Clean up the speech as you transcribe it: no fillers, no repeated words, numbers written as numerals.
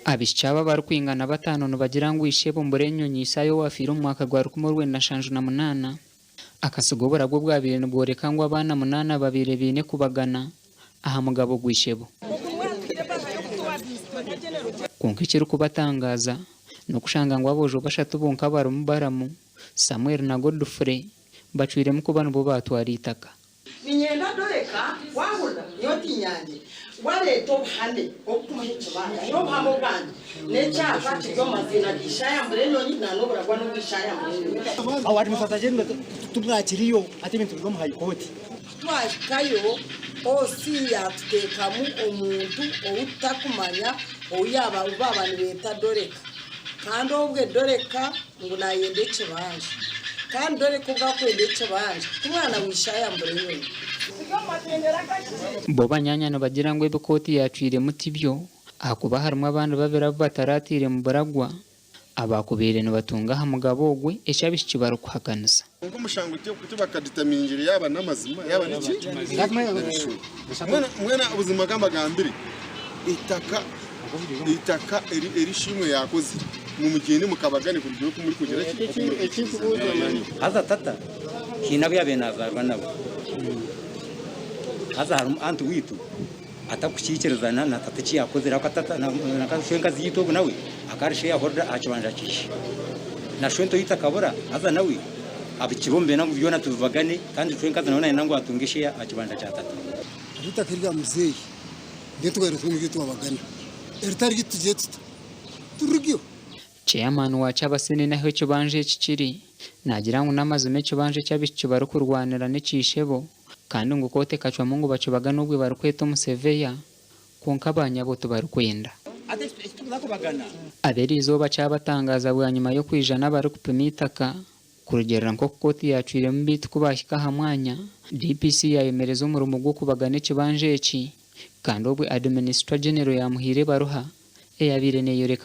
abishaba barukwingana batano bagira ngo ishebo mburenyonyi isayo wafira umwaka gwa rukumurwe na shanju na munana akasugobora bwo bwabire n'ubworeka ngo abana munana babire bine kubagana aha mugabo gwishebo kunkikira kubatangaza no kushanga ngo abojo bashatu bonka barumubaramu Samuel na Godfrey bacwire mu kubana bo batwaritaka ninyenda doreka wahula yoti nyanje waleto hane okutuma hicibanga yo hamo bandi necyava kigo mazina gishaya mureno nyina no baragwa no gishaya mureno awari mufataje tumwakiriyo ati bintu bwo muhaye kooti twakayo osi yatekamu omuntu owutakumanya oyaba ubabani beta doreka kandi obwe doreka ngo nayendeke banje kandi doreka ubwakwendeke banje umwana wishaya mureno bo banyanyano bagira ngo ebikoti yacwire muti byo akuba harimo abantu babera bataratire mu baragwa abakubere no batunga ha mugabo gwe eshabishiki barukuhakanisa ngo mushango cyo bakaditaminjire yaba namazima yaba niki mwana ubuzima kambagambire itaka erishimwe yakoze mu mugeni mukabagane kuryo ko muri kugera haza tata hinabo yabenazarwa nabo haza harum antu witu atakushikirezana na tata kiyakoze rako tata na kashenga ziyitogo nawe akarishe yahorda akibanja kishi na shwento yitakabora haza nawe abikibombe nangu byona tuvagane kandi shwenka zanone nangu atungishe akibanja cha tata tutakirga muzeyi ndetugere twumwe twabagana eritari gituje turugyo chairman wa cyabasene naho cyo banje kikiri nagira ngo namaze mecho banje cyabishiki barukurwanira n'ikishebo kandi ngo kote kacwa mungu bacubaga n'ubwe barukweto museveya konka abanyabo tubarukwenda aberi izoba cyabatangaza bwa nyuma yo kwijana barukupimitaka kurugerera nko koti yacwire mu bitu kubashika hamwanya DPC yayemereza umurumo gwo kubagane kibanje eki kandi obwe administrator general yamuhire baruha eyabire neyoreka